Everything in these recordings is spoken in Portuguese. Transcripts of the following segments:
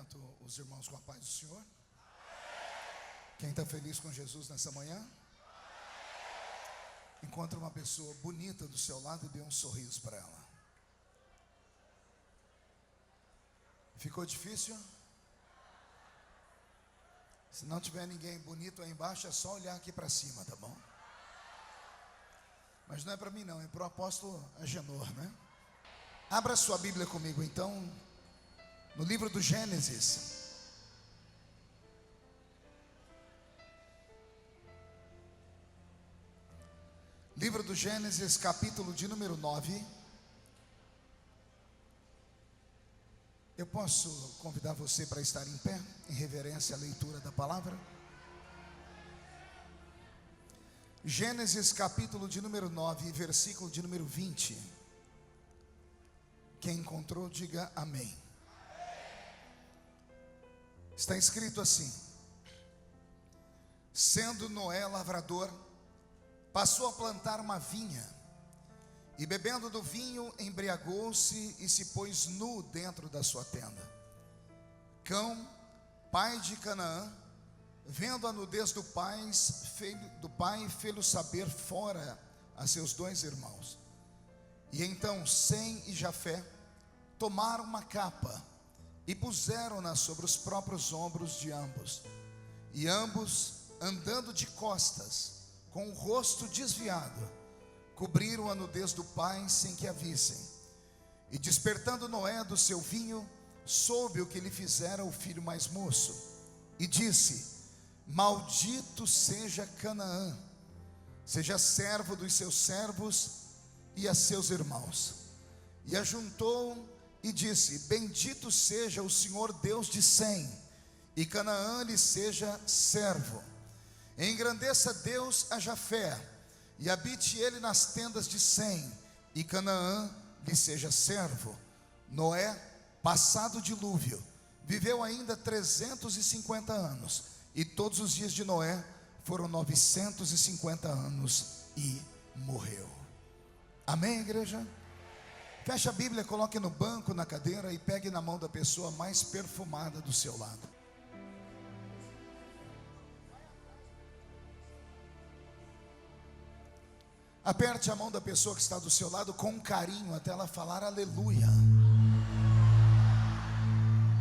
cumprimento os irmãos com a paz do Senhor. Quem está feliz com Jesus nessa manhã? Encontre uma pessoa bonita do seu lado e dê um sorriso para ela. Ficou difícil? Se não tiver ninguém bonito aí embaixo, é só olhar aqui para cima, tá bom? Mas não é para mim não, é para o apóstolo Agenor, né? Abra sua Bíblia comigo então, no livro do Gênesis. Livro do Gênesis, capítulo de número 9. Eu posso convidar você para estar em pé, em reverência à leitura da palavra? Gênesis, capítulo de número 9, versículo de número 20. Quem encontrou, diga amém. Está escrito assim: sendo Noé lavrador, passou a plantar uma vinha, e bebendo do vinho, embriagou-se e se pôs nu dentro da sua tenda. Cão, pai de Canaã, vendo a nudez do pai, fê-lo saber fora a seus dois irmãos. E então Sem e Jafé tomaram uma capa e puseram-na sobre os próprios ombros de ambos. E ambos, andando de costas, com o rosto desviado, cobriram a nudez do pai sem que a vissem. E despertando Noé do seu vinho, soube o que lhe fizera o filho mais moço, e disse: maldito seja Canaã, seja servo dos seus servos e a seus irmãos. E ajuntou e disse: bendito seja o Senhor Deus de Sem, e Canaã lhe seja servo. Engrandeça Deus a Jafé, e habite ele nas tendas de Sem, e Canaã lhe seja servo. Noé, passado o dilúvio, viveu ainda 350 anos, e todos os dias de Noé foram 950 anos, e morreu. Amém, igreja? Feche a Bíblia, coloque no banco, na cadeira, e pegue na mão da pessoa mais perfumada do seu lado. Aperte a mão da pessoa que está do seu lado com carinho, até ela falar aleluia.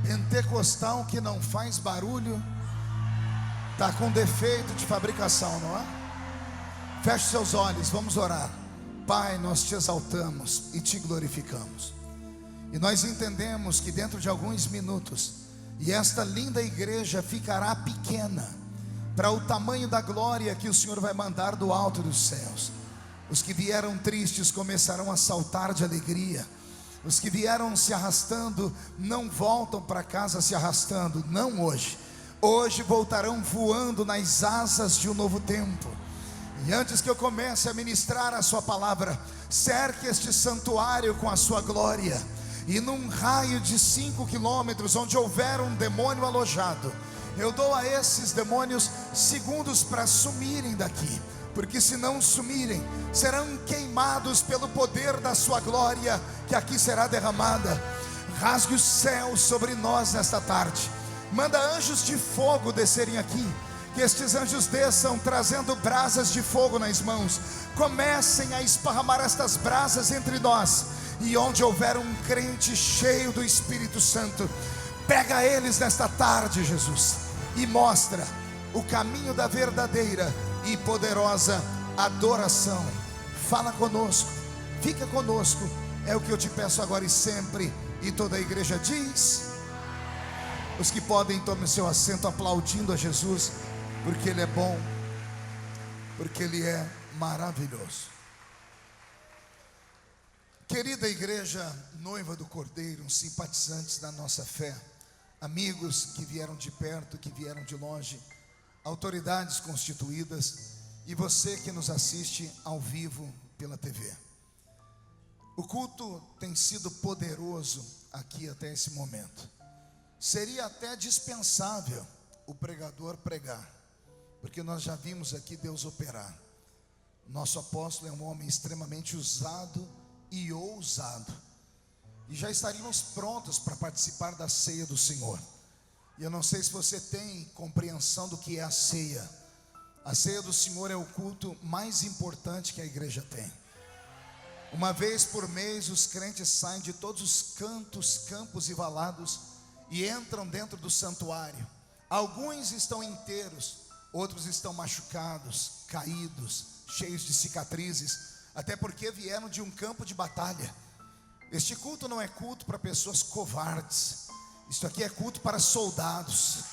Pentecostal que não faz barulho está com defeito de fabricação, não é? Feche seus olhos, vamos orar. Pai, nós te exaltamos e te glorificamos, e nós entendemos que dentro de alguns minutos, e esta linda igreja ficará pequena para o tamanho da glória que o Senhor vai mandar do alto dos céus. Os que vieram tristes começarão a saltar de alegria. Os que vieram se arrastando não voltam para casa se arrastando, não hoje. Hoje voltarão voando nas asas de um novo tempo. E antes que eu comece a ministrar a sua palavra, cerque este santuário com a sua glória. E num raio de 5 quilômetros, onde houver um demônio alojado, eu dou a esses demônios segundos para sumirem daqui, porque se não sumirem, serão queimados pelo poder da sua glória, que aqui será derramada. Rasgue o céu sobre nós nesta tarde. Manda anjos de fogo descerem aqui, que estes anjos desçam trazendo brasas de fogo nas mãos. Comecem a esparramar estas brasas entre nós, e onde houver um crente cheio do Espírito Santo, pega eles nesta tarde, Jesus, e mostra o caminho da verdadeira e poderosa adoração. Fala conosco, fica conosco, é o que eu te peço agora e sempre. E toda a igreja diz: os que podem, tomem seu assento aplaudindo a Jesus, porque Ele é bom, porque Ele é maravilhoso. Querida igreja, noiva do Cordeiro, simpatizantes da nossa fé, amigos que vieram de perto, que vieram de longe, autoridades constituídas, e você que nos assiste ao vivo pela TV. O culto tem sido poderoso aqui até esse momento. Seria até dispensável o pregador pregar, porque nós já vimos aqui Deus operar. Nosso apóstolo é um homem extremamente usado e ousado, e já estaríamos prontos para participar da ceia do Senhor. E eu não sei se você tem compreensão do que é a ceia. A ceia do Senhor é o culto mais importante que a igreja tem. Uma vez por mês os crentes saem de todos os cantos, campos e valados e entram dentro do santuário. Alguns estão inteiros, outros estão machucados, caídos, cheios de cicatrizes, até porque vieram de um campo de batalha. Este culto não é culto para pessoas covardes. Isto aqui é culto para soldados.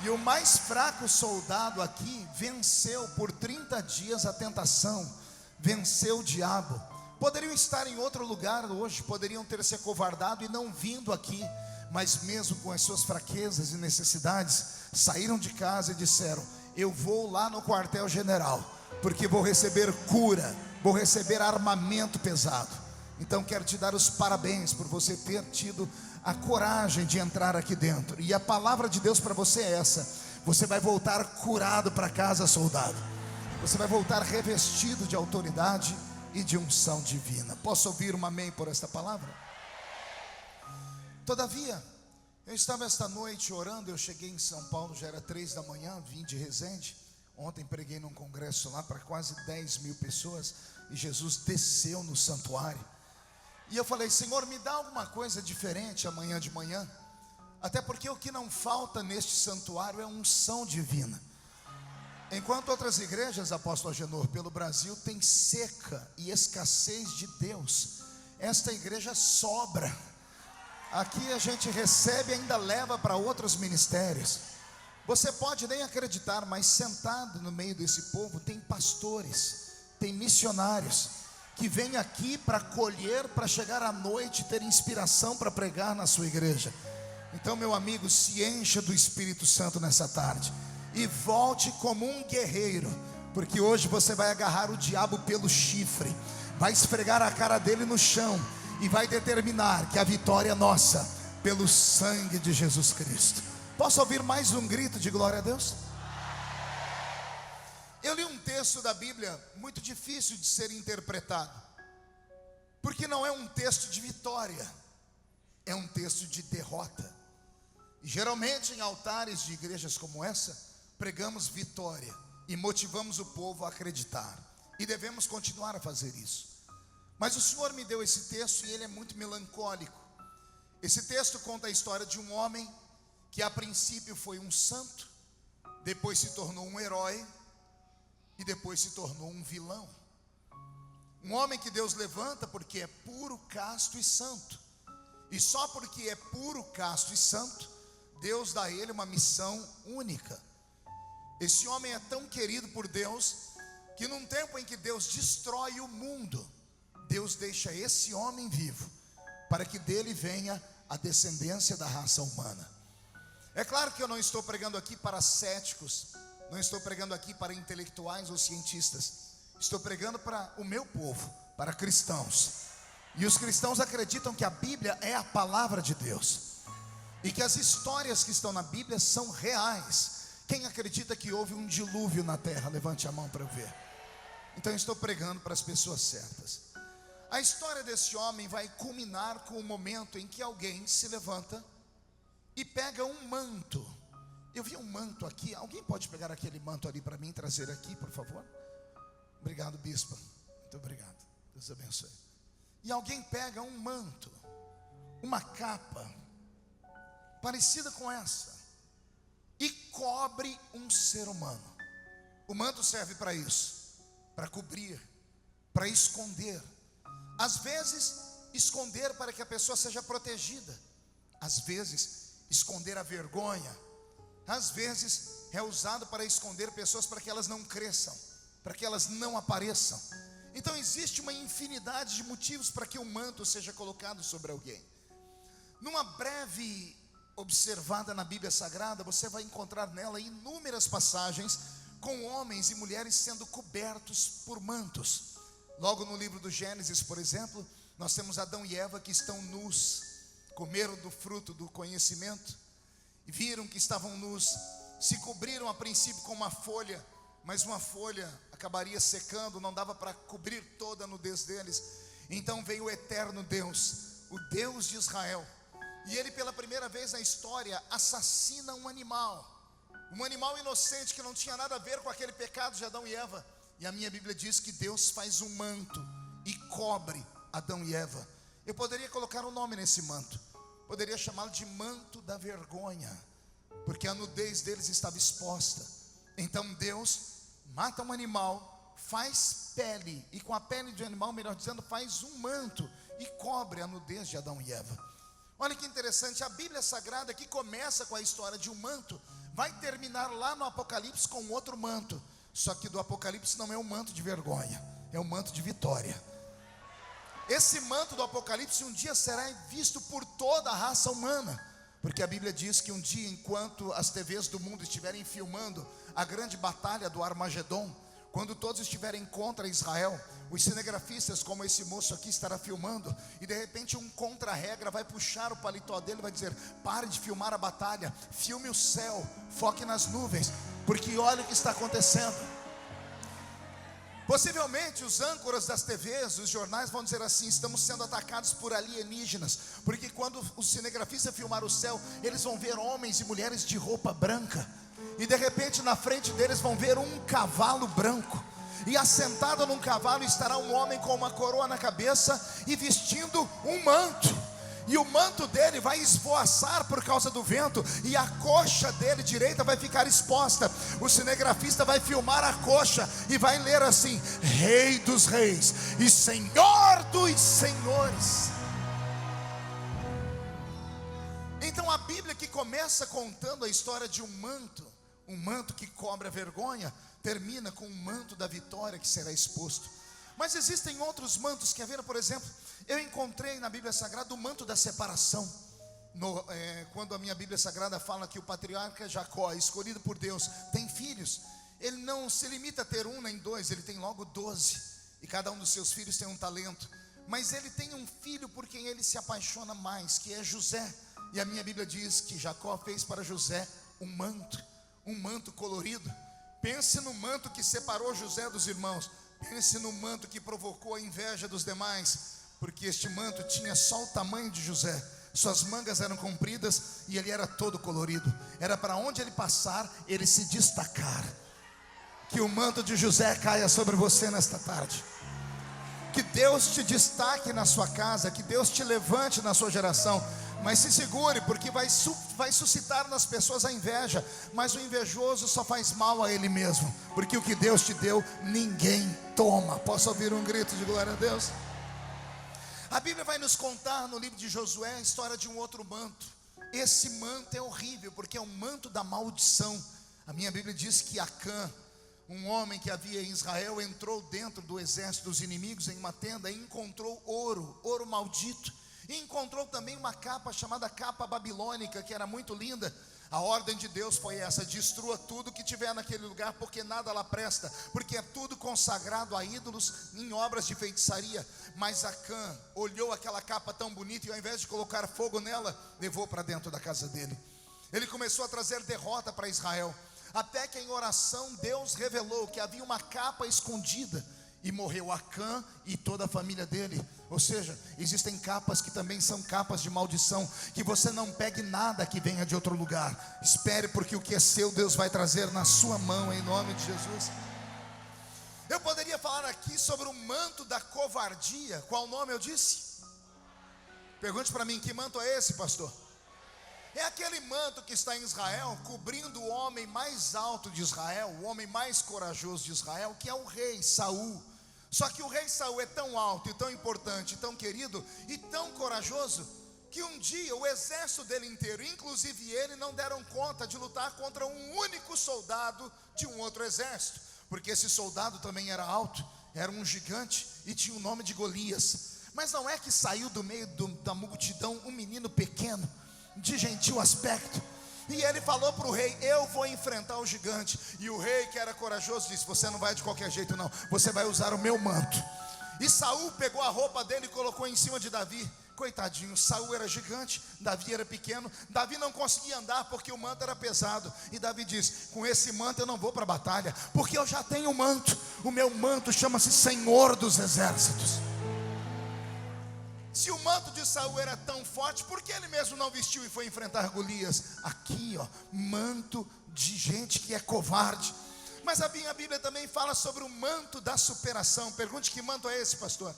E o mais fraco soldado aqui venceu por 30 dias a tentação, venceu o diabo. Poderiam estar em outro lugar hoje, poderiam ter se acovardado e não vindo aqui, mas mesmo com as suas fraquezas e necessidades, saíram de casa e disseram: eu vou lá no quartel-general, porque vou receber cura, vou receber armamento pesado. Então quero te dar os parabéns por você ter tido a coragem de entrar aqui dentro. E a palavra de Deus para você é essa: você vai voltar curado para casa, soldado. Você vai voltar revestido de autoridade e de unção divina. Posso ouvir um amém por esta palavra? Todavia, eu estava esta noite orando. Eu cheguei em São Paulo, já era 3 da manhã, vim de Resende. Ontem preguei num congresso lá para quase 10 mil pessoas, e Jesus desceu no santuário. E eu falei: Senhor, me dá alguma coisa diferente amanhã de manhã, até porque o que não falta neste santuário é unção divina. Enquanto outras igrejas, apóstolo Agenor, pelo Brasil tem seca e escassez de Deus, esta igreja sobra. Aqui a gente recebe e ainda leva para outros ministérios. Você pode nem acreditar, mas sentado no meio desse povo tem pastores, tem missionários que vêm aqui para colher, para chegar à noite e ter inspiração para pregar na sua igreja. Então, meu amigo, se encha do Espírito Santo nessa tarde e volte como um guerreiro, porque hoje você vai agarrar o diabo pelo chifre, vai esfregar a cara dele no chão e vai determinar que a vitória é nossa pelo sangue de Jesus Cristo. Posso ouvir mais um grito de glória a Deus? Eu li um texto da Bíblia muito difícil de ser interpretado, porque não é um texto de vitória, é um texto de derrota. E geralmente em altares de igrejas como essa, pregamos vitória e motivamos o povo a acreditar, e devemos continuar a fazer isso. Mas o Senhor me deu esse texto e ele é muito melancólico. Esse texto conta a história de um homem que a princípio foi um santo, depois se tornou um herói e depois se tornou um vilão. Um homem que Deus levanta porque é puro, casto e santo. E só porque é puro, casto e santo, Deus dá a ele uma missão única. Esse homem é tão querido por Deus que num tempo em que Deus destrói o mundo, Deus deixa esse homem vivo para que dele venha a descendência da raça humana. É claro que eu não estou pregando aqui para céticos, não estou pregando aqui para intelectuais ou cientistas. Estou pregando para o meu povo, para cristãos. E os cristãos acreditam que a Bíblia é a palavra de Deus, e que as histórias que estão na Bíblia são reais. Quem acredita que houve um dilúvio na terra? Levante a mão para eu ver. Então eu estou pregando para as pessoas certas. A história desse homem vai culminar com o momento em que alguém se levanta e pega um manto. Eu vi um manto aqui. Alguém pode pegar aquele manto ali para mim e trazer aqui, por favor? Obrigado, bispa. Muito obrigado. Deus abençoe. E alguém pega um manto, uma capa parecida com essa, e cobre um ser humano. O manto serve para isso, para cobrir, para esconder. Às vezes, esconder para que a pessoa seja protegida. Às vezes, esconder a vergonha. Às vezes, é usado para esconder pessoas para que elas não cresçam, para que elas não apareçam. Então existe uma infinidade de motivos para que o manto seja colocado sobre alguém. Numa breve observada na Bíblia Sagrada, você vai encontrar nela inúmeras passagens com homens e mulheres sendo cobertos por mantos. Logo no livro do Gênesis, por exemplo, nós temos Adão e Eva que estão nus, comeram do fruto do conhecimento e viram que estavam nus, se cobriram a princípio com uma folha, mas uma folha acabaria secando, não dava para cobrir toda a nudez deles. Então veio o eterno Deus, o Deus de Israel, E ele, pela primeira vez na história, assassina um animal inocente que não tinha nada a ver com aquele pecado de Adão e Eva. E a minha Bíblia diz que Deus faz um manto e cobre Adão e Eva. Eu poderia colocar um nome nesse manto, poderia chamá-lo de manto da vergonha, porque a nudez deles estava exposta. Então Deus mata um animal, faz pele, e com a pele de animal, melhor dizendo, faz um manto e cobre a nudez de Adão e Eva. Olha que interessante, a Bíblia Sagrada, que começa com a história de um manto, vai terminar lá no Apocalipse com outro manto. Só que do Apocalipse não é um manto de vergonha, é um manto de vitória. Esse manto do Apocalipse um dia será visto por toda a raça humana, porque a Bíblia diz que um dia, enquanto as TVs do mundo estiverem filmando a grande batalha do Armagedon, quando todos estiverem contra Israel, os cinegrafistas, como esse moço aqui, estará filmando, e de repente um contra-regra vai puxar o paletó dele e vai dizer: pare de filmar a batalha, filme o céu, foque nas nuvens, porque olha o que está acontecendo. Possivelmente os âncoras das TVs, os jornais vão dizer assim: estamos sendo atacados por alienígenas, porque quando os cinegrafistas filmar o céu, eles vão ver homens e mulheres de roupa branca, e de repente na frente deles vão ver um cavalo branco, e assentado num cavalo estará um homem com uma coroa na cabeça e vestindo um manto, e o manto dele vai esvoaçar por causa do vento, e a coxa dele direita vai ficar exposta. O cinegrafista vai filmar a coxa e vai ler assim: Rei dos Reis e Senhor dos Senhores. Então a Bíblia, que começa contando a história de um manto que cobre a vergonha, termina com um manto da vitória que será exposto. Mas existem outros mantos. Quer ver, por exemplo, eu encontrei na Bíblia Sagrada o manto da separação. Quando a minha Bíblia Sagrada fala que o patriarca Jacó, escolhido por Deus, tem filhos, ele não se limita a ter um nem dois, ele tem logo 12, e cada um dos seus filhos tem um talento. Mas ele tem um filho por quem ele se apaixona mais, que é José. E a minha Bíblia diz que Jacó fez para José um manto colorido. Pense no manto que separou José dos irmãos. Pense no manto que provocou a inveja dos demais, porque este manto tinha só o tamanho de José. Suas mangas eram compridas e ele era todo colorido. Era para onde ele passar, ele se destacar. Que o manto de José caia sobre você nesta tarde. Que Deus te destaque na sua casa, que Deus te levante na sua geração. Mas se segure, porque vai suscitar nas pessoas a inveja. Mas o invejoso só faz mal a ele mesmo, porque o que Deus te deu, ninguém toma. Posso ouvir um grito de glória a Deus? A Bíblia vai nos contar no livro de Josué a história de um outro manto. Esse manto é horrível, porque é um manto da maldição. A minha Bíblia diz que Acã, um homem que havia em Israel, entrou dentro do exército dos inimigos em uma tenda e encontrou ouro maldito. E encontrou também uma capa chamada capa babilônica, que era muito linda. A ordem de Deus foi essa: destrua tudo que tiver naquele lugar, porque nada lá presta, porque é tudo consagrado a ídolos em obras de feitiçaria. Mas Acã olhou aquela capa tão bonita e, ao invés de colocar fogo nela, levou para dentro da casa dele. Ele começou a trazer derrota para Israel, até que em oração Deus revelou que havia uma capa escondida, e morreu Acã e toda a família dele. Ou seja, existem capas que também são capas de maldição. Que você não pegue nada que venha de outro lugar. Espere, porque o que é seu, Deus vai trazer na sua mão, em nome de Jesus. Eu poderia falar aqui sobre o manto da covardia. Qual nome eu disse? Pergunte para mim: que manto é esse, pastor? É aquele manto que está em Israel, cobrindo o homem mais alto de Israel, o homem mais corajoso de Israel, que é o rei Saul. Só que o rei Saul é tão alto e tão importante, tão querido e tão corajoso, que um dia o exército dele inteiro, inclusive ele, não deram conta de lutar contra um único soldado de um outro exército, porque esse soldado também era alto, era um gigante e tinha o nome de Golias. Mas não é que saiu do meio da multidão um menino pequeno, de gentil aspecto, e ele falou para o rei: eu vou enfrentar o gigante. E o rei, que era corajoso, disse: você não vai de qualquer jeito não, você vai usar o meu manto. E Saul pegou a roupa dele e colocou em cima de Davi. Coitadinho, Saul era gigante, Davi era pequeno. Davi não conseguia andar porque o manto era pesado. E Davi diz: com esse manto eu não vou para a batalha, porque eu já tenho o manto. O meu manto chama-se Senhor dos Exércitos. Se o manto de Saul era tão forte, por que ele mesmo não vestiu e foi enfrentar Golias? Aqui, manto de gente que é covarde. Mas a minha Bíblia também fala sobre o manto da superação. Pergunte: que manto é esse, pastor?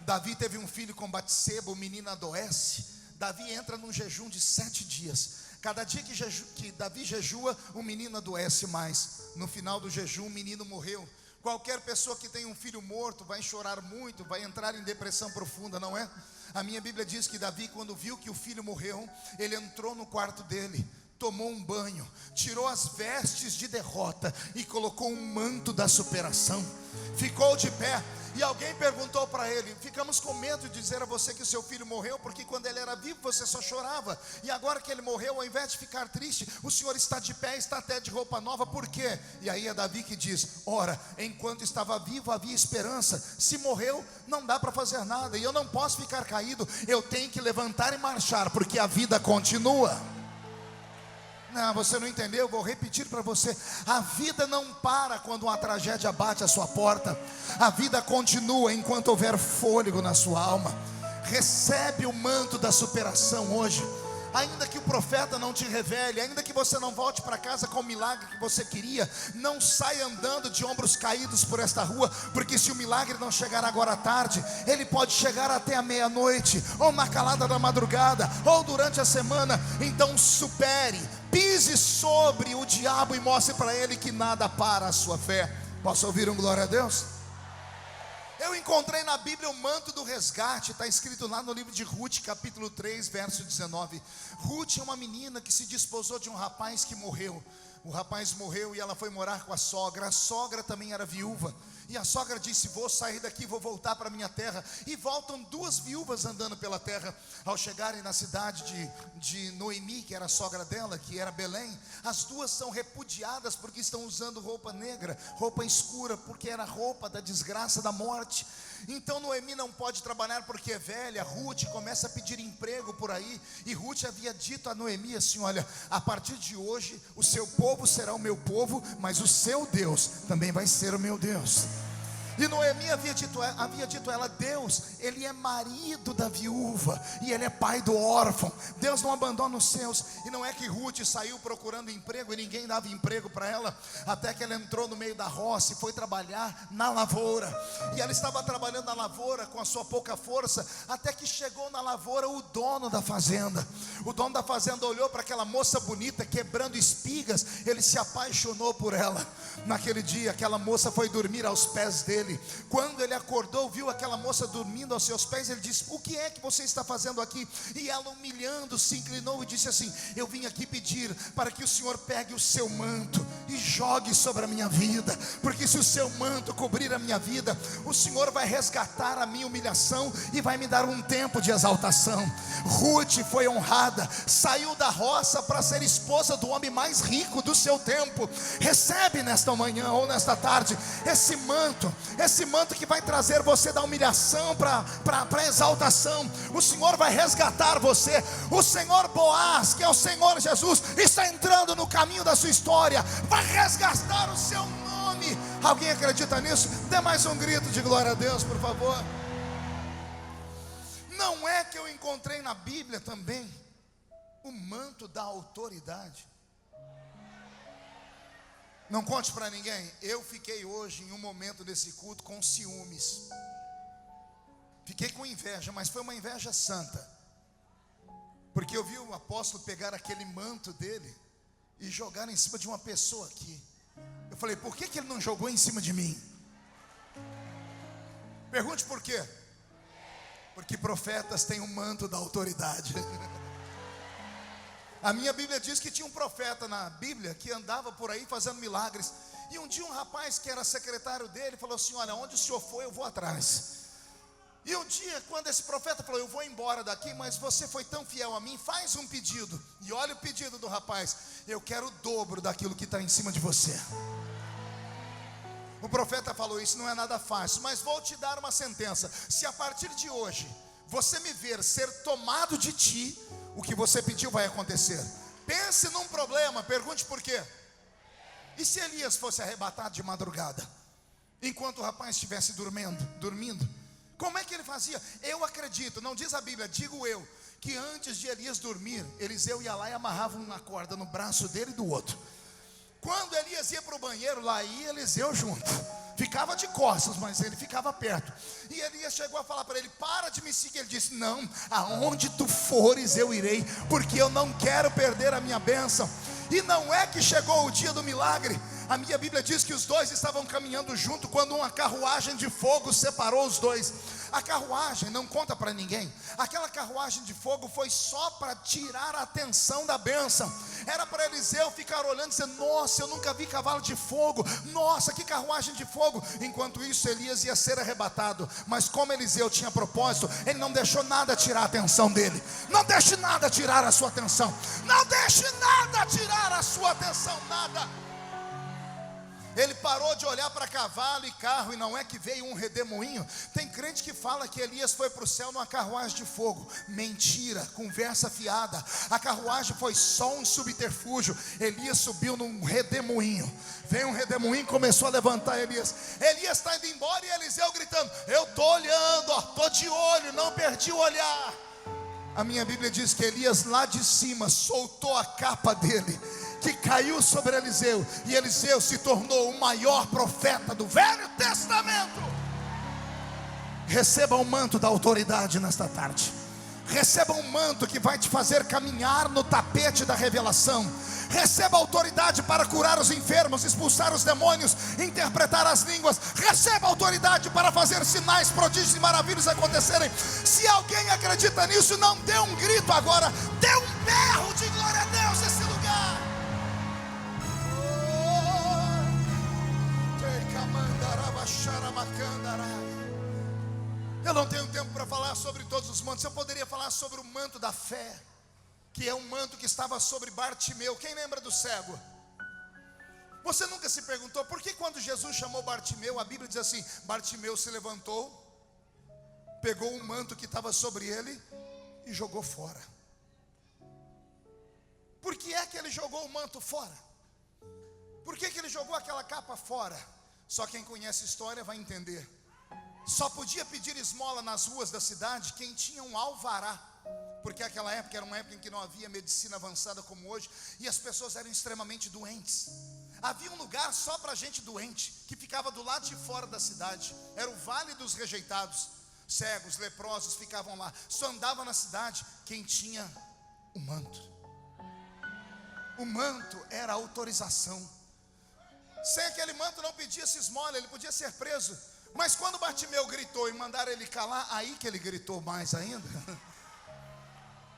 Davi teve um filho com Batseba, o menino adoece. Davi entra num jejum de 7 dias. Cada dia que Davi jejua, o menino adoece mais. No final do jejum, o menino morreu. Qualquer pessoa que tem um filho morto vai chorar muito, vai entrar em depressão profunda, não é? A minha Bíblia diz que Davi, quando viu que o filho morreu, ele entrou no quarto dele, tomou um banho, tirou as vestes de derrota e colocou um manto da superação. Ficou de pé. E alguém perguntou para ele: ficamos com medo de dizer a você que o seu filho morreu, porque quando ele era vivo você só chorava, e agora que ele morreu, ao invés de ficar triste, o senhor está de pé, está até de roupa nova, por quê? E aí é Davi que diz: ora, enquanto estava vivo havia esperança, se morreu não dá para fazer nada, e eu não posso ficar caído, eu tenho que levantar e marchar, porque a vida continua. Não, você não entendeu, vou repetir para você. A vida não para quando uma tragédia bate a sua porta. A vida continua enquanto houver fôlego na sua alma. Recebe o manto da superação hoje. Ainda que o profeta não te revele, ainda que você não volte para casa com o milagre que você queria, não saia andando de ombros caídos por esta rua, porque se o milagre não chegar agora à tarde, ele pode chegar até a meia-noite, ou na calada da madrugada, ou durante a semana. Então supere, pise sobre o diabo e mostre para ele que nada para a sua fé. Posso ouvir um glória a Deus? Eu encontrei na Bíblia o manto do resgate. Está escrito lá no livro de Ruth, capítulo 3, verso 19. Ruth é uma menina que se desposou de um rapaz que morreu. O rapaz morreu e ela foi morar com a sogra. A sogra também era viúva. E a sogra disse: vou sair daqui, vou voltar para minha terra. E voltam 2 viúvas andando pela terra. Ao chegarem na cidade de Noemi, que era a sogra dela, que era Belém, as 2 são repudiadas porque estão usando roupa negra, roupa escura, porque era roupa da desgraça, da morte. Então Noemi não pode trabalhar porque é velha. Ruth começa a pedir emprego por aí. E Ruth havia dito a Noemi assim: olha, a partir de hoje o seu povo será o meu povo, mas o seu Deus também vai ser o meu Deus. E Noemi havia dito a ela: Deus, Ele é marido da viúva e Ele é pai do órfão. Deus não abandona os seus. E não é que Ruth saiu procurando emprego e ninguém dava emprego para ela, até que ela entrou no meio da roça e foi trabalhar na lavoura. E ela estava trabalhando na lavoura com a sua pouca força, até que chegou na lavoura o dono da fazenda. O dono da fazenda olhou para aquela moça bonita quebrando espigas, ele se apaixonou por ela. Naquele dia aquela moça foi dormir aos pés dele. Quando ele acordou, viu aquela moça dormindo aos seus pés, ele disse: o que é que você está fazendo aqui? E ela, humilhando, se inclinou e disse assim: eu vim aqui pedir para que o Senhor pegue o seu manto e jogue sobre a minha vida, porque se o seu manto cobrir a minha vida, o Senhor vai resgatar a minha humilhação e vai me dar um tempo de exaltação. Ruth foi honrada, saiu da roça para ser esposa do homem mais rico do seu tempo. Recebe nesta manhã ou nesta tarde esse manto que vai trazer você da humilhação para a exaltação. O Senhor vai resgatar você. O Senhor Boaz, que é o Senhor Jesus, está entrando no caminho da sua história, vai resgatar o seu nome. Alguém acredita nisso? Dê mais um grito de glória a Deus, por favor. Não é que eu encontrei na Bíblia também o manto da autoridade? Não conte para ninguém. Eu fiquei hoje em um momento desse culto com ciúmes. Fiquei com inveja, mas foi uma inveja santa, porque eu vi o apóstolo pegar aquele manto dele e jogar em cima de uma pessoa aqui. Eu falei: por que ele não jogou em cima de mim? Pergunte por quê. Porque profetas têm um manto da autoridade. A minha Bíblia diz que tinha um profeta na Bíblia que andava por aí fazendo milagres. E um dia um rapaz que era secretário dele falou assim: olha, onde o senhor foi eu vou atrás. E um dia, quando esse profeta falou: eu vou embora daqui, mas você foi tão fiel a mim, faz um pedido. E olha o pedido do rapaz: eu quero o dobro daquilo que está em cima de você. O profeta falou: isso não é nada fácil, mas vou te dar uma sentença. Se a partir de hoje você me ver ser tomado de ti, o que você pediu vai acontecer. Pense num problema, pergunte por quê. E se Elias fosse arrebatado de madrugada, enquanto o rapaz estivesse dormindo, Como é que ele fazia? Eu acredito, não diz a Bíblia, digo eu, que antes de Elias dormir, Eliseu ia lá e amarrava uma corda no braço dele e do outro. Quando Elias ia para o banheiro, lá ia Eliseu junto. Ficava de costas, mas ele ficava perto. E Elias chegou a falar para ele: para de me seguir. Ele disse: não, aonde tu fores eu irei, porque eu não quero perder a minha bênção. E não é que chegou o dia do milagre. A minha Bíblia diz que os dois estavam caminhando junto quando uma carruagem de fogo separou os dois. A carruagem não conta para ninguém. Aquela carruagem de fogo foi só para tirar a atenção da bênção. Era para Eliseu ficar olhando e dizer: nossa, eu nunca vi cavalo de fogo. Nossa, que carruagem de fogo. Enquanto isso, Elias ia ser arrebatado. Mas como Eliseu tinha propósito, ele não deixou nada tirar a atenção dele. Não deixe nada tirar a sua atenção. Não deixe nada tirar a sua atenção. Nada. Ele parou de olhar para cavalo e carro, e não é que veio um redemoinho. Tem crente que fala que Elias foi para o céu numa carruagem de fogo. Mentira, conversa fiada. A carruagem foi só um subterfúgio. Elias subiu num redemoinho. Veio um redemoinho e começou a levantar Elias. Elias está indo embora e Eliseu gritando: eu estou olhando, estou de olho, não perdi o olhar. A minha Bíblia diz que Elias lá de cima soltou a capa dele, que caiu sobre Eliseu, e Eliseu se tornou o maior profeta do Velho Testamento. Receba o manto da autoridade nesta tarde. Receba um manto que vai te fazer caminhar no tapete da revelação. Receba autoridade para curar os enfermos, expulsar os demônios, interpretar as línguas. Receba autoridade para fazer sinais, prodígios e maravilhas acontecerem. Se alguém acredita nisso, não dê um grito agora, dê um berro de glória a Deus nesse lugar. Eu não tenho tempo para falar sobre todos os mantos. Eu poderia falar sobre o manto da fé, que é um manto que estava sobre Bartimeu. Quem lembra do cego? Você nunca se perguntou por que quando Jesus chamou Bartimeu, a Bíblia diz assim: Bartimeu se levantou, pegou o manto que estava sobre ele e jogou fora. Por que é que ele jogou o manto fora? Por que ele jogou aquela capa fora? Só quem conhece a história vai entender. Só podia pedir esmola nas ruas da cidade quem tinha um alvará, porque aquela época era uma época em que não havia medicina avançada como hoje, e as pessoas eram extremamente doentes. Havia um lugar só para gente doente, que ficava do lado de fora da cidade. Era o Vale dos Rejeitados. Cegos, leprosos ficavam lá. Só andava na cidade quem tinha o manto. O manto era a autorização. Sem aquele manto não pedia-se esmola, ele podia ser preso. Mas quando Bartimeu gritou e mandaram ele calar, aí que ele gritou mais ainda.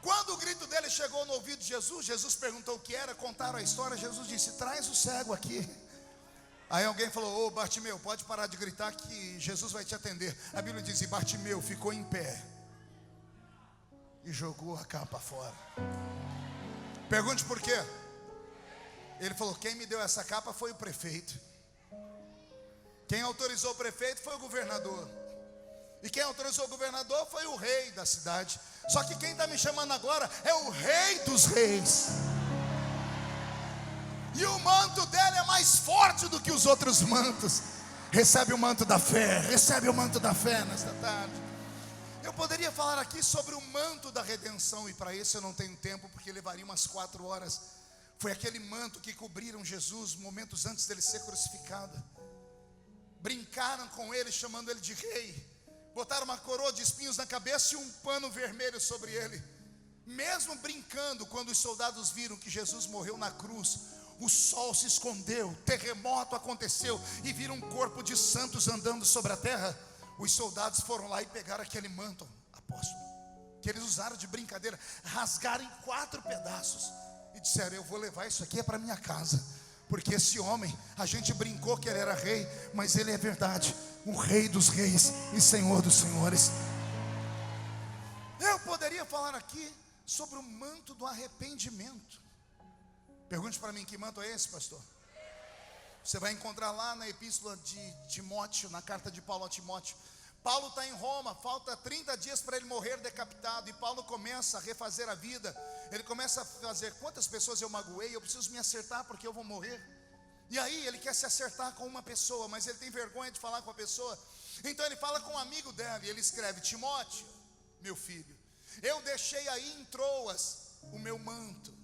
Quando o grito dele chegou no ouvido de Jesus, Jesus perguntou o que era, contaram a história. Jesus disse: traz o cego aqui. Aí alguém falou: ô Bartimeu, pode parar de gritar que Jesus vai te atender. A Bíblia diz: e Bartimeu ficou em pé e jogou a capa fora. Pergunte por quê. Ele falou: quem me deu essa capa foi o prefeito. Quem autorizou o prefeito foi o governador. E quem autorizou o governador foi o rei da cidade. Só que quem está me chamando agora é o rei dos reis. E o manto dele é mais forte do que os outros mantos. Recebe o manto da fé. Recebe o manto da fé nesta tarde. Eu poderia falar aqui sobre o manto da redenção, e para isso eu não tenho tempo, porque levaria umas 4 horas. Foi aquele manto que cobriram Jesus momentos antes dele ser crucificado. Brincaram com ele, chamando ele de rei. Botaram uma coroa de espinhos na cabeça e um pano vermelho sobre ele. Mesmo brincando, quando os soldados viram que Jesus morreu na cruz, o sol se escondeu, terremoto aconteceu, e viram um corpo de santos andando sobre a terra. Os soldados foram lá e pegaram aquele manto, apóstolo, que eles usaram de brincadeira, rasgaram em 4 pedaços e disseram: eu vou levar isso aqui para minha casa. Porque esse homem, a gente brincou que ele era rei, mas ele é verdade, o rei dos reis e senhor dos senhores. Eu poderia falar aqui sobre o manto do arrependimento. Pergunte para mim: que manto é esse, pastor? Você vai encontrar lá na epístola de Timóteo, na carta de Paulo a Timóteo. Paulo está em Roma, falta 30 dias para ele morrer decapitado, e Paulo começa a refazer a vida. Ele começa a fazer: quantas pessoas eu magoei, eu preciso me acertar porque eu vou morrer. E aí ele quer se acertar com uma pessoa, mas ele tem vergonha de falar com a pessoa. Então ele fala com um amigo dela e ele escreve: Timóteo, meu filho, eu deixei aí em Troas o meu manto.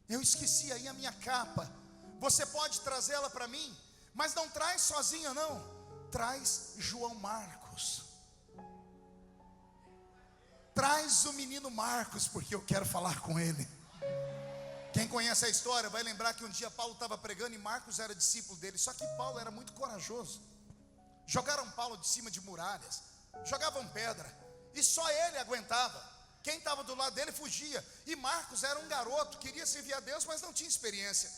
Eu esqueci aí a minha capa. Você pode trazê-la para mim, mas não traz sozinha não. Traz João Marcos. Traz o menino Marcos, porque eu quero falar com ele. Quem conhece a história vai lembrar que um dia Paulo estava pregando e Marcos era discípulo dele. Só que Paulo era muito corajoso. Jogaram Paulo de cima de muralhas, jogavam pedra, e só ele aguentava. Quem estava do lado dele fugia. E Marcos era um garoto, queria servir a Deus, mas não tinha experiência.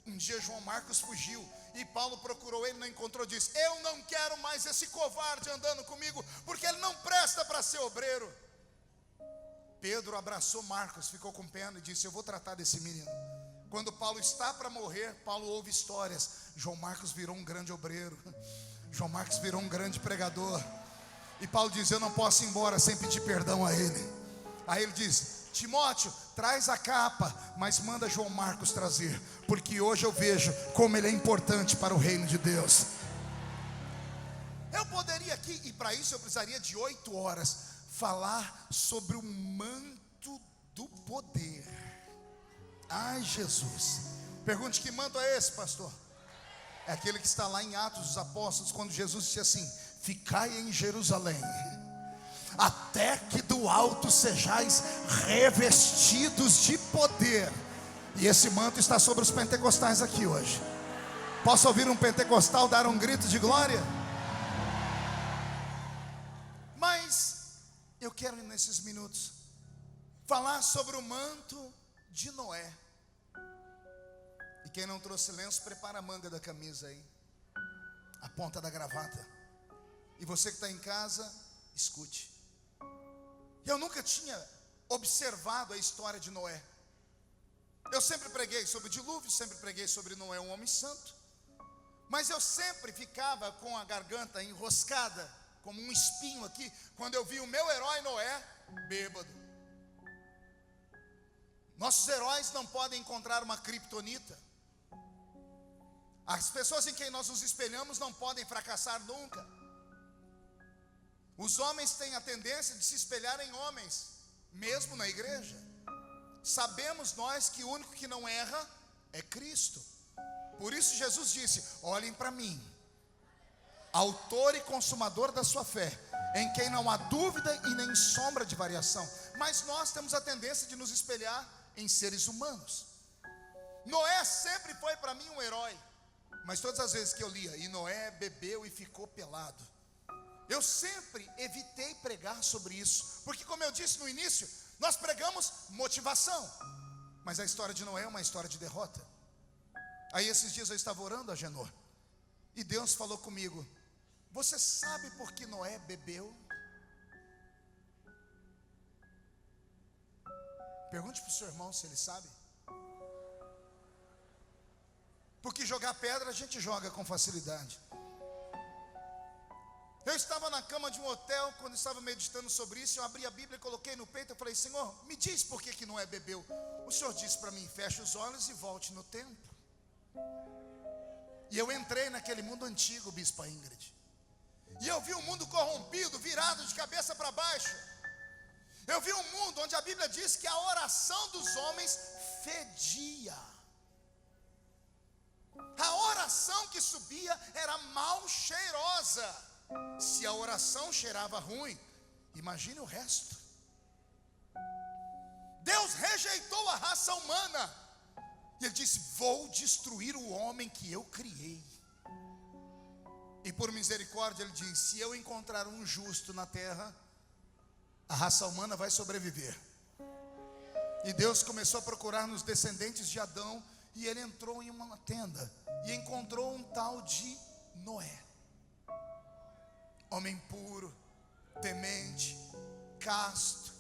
Um dia João Marcos fugiu e Paulo procurou ele, não encontrou, disse: eu não quero mais esse covarde andando comigo, porque ele não presta para ser obreiro. Pedro abraçou Marcos, ficou com pena e disse: eu vou tratar desse menino. Quando Paulo está para morrer, Paulo ouve histórias. João Marcos virou um grande obreiro, João Marcos virou um grande pregador. E Paulo diz: eu não posso ir embora sem pedir perdão a ele. Aí ele diz: Timóteo, traz a capa, mas manda João Marcos trazer, porque hoje eu vejo como ele é importante para o reino de Deus. Eu poderia aqui, e para isso eu precisaria de 8 horas, falar sobre o manto do poder. Ai, Jesus. Pergunte: que manto é esse, pastor? É aquele que está lá em Atos dos Apóstolos, quando Jesus disse assim: ficai em Jerusalém, até que do alto sejais revestidos de poder. E esse manto está sobre os pentecostais aqui hoje. Posso ouvir um pentecostal dar um grito de glória? Mas eu quero nesses minutos falar sobre o manto de Noé. E quem não trouxe lenço, prepara a manga da camisa aí, a ponta da gravata. E você que está em casa, escute. Eu nunca tinha observado a história de Noé. Eu sempre preguei sobre o dilúvio, sempre preguei sobre Noé, um homem santo. Mas eu sempre ficava com a garganta enroscada, como um espinho aqui, quando eu vi o meu herói Noé bêbado. Nossos heróis não podem encontrar uma criptonita. As pessoas em quem nós nos espelhamos não podem fracassar nunca. Os homens têm a tendência de se espelhar em homens, mesmo na igreja. Sabemos nós que o único que não erra é Cristo. Por isso Jesus disse: olhem para mim, autor e consumador da sua fé, em quem não há dúvida e nem sombra de variação. Mas nós temos a tendência de nos espelhar em seres humanos. Noé sempre foi para mim um herói. Mas todas as vezes que eu lia: e Noé bebeu e ficou pelado, eu sempre evitei pregar sobre isso, porque, como eu disse no início, nós pregamos motivação, mas a história de Noé é uma história de derrota. Aí esses dias eu estava orando a Genor, e Deus falou comigo: você sabe por que Noé bebeu? Pergunte para o seu irmão se ele sabe. Porque jogar pedra a gente joga com facilidade. Eu estava na cama de um hotel, quando estava meditando sobre isso, eu abri a Bíblia e coloquei no peito. Eu falei: Senhor, me diz por que Noé bebeu. O Senhor disse para mim: feche os olhos e volte no tempo. E eu entrei naquele mundo antigo, Bispa Ingrid, e eu vi um mundo corrompido, virado de cabeça para baixo. Eu vi um mundo onde a Bíblia diz que a oração dos homens fedia. A oração que subia era mal cheirosa. Se a oração cheirava ruim, imagine o resto. Deus rejeitou a raça humana, e Ele disse: vou destruir o homem que eu criei. E por misericórdia Ele diz: se eu encontrar um justo na terra, a raça humana vai sobreviver. E Deus começou a procurar nos descendentes de Adão, e Ele entrou em uma tenda e encontrou um tal de Noé. Homem puro, temente, casto,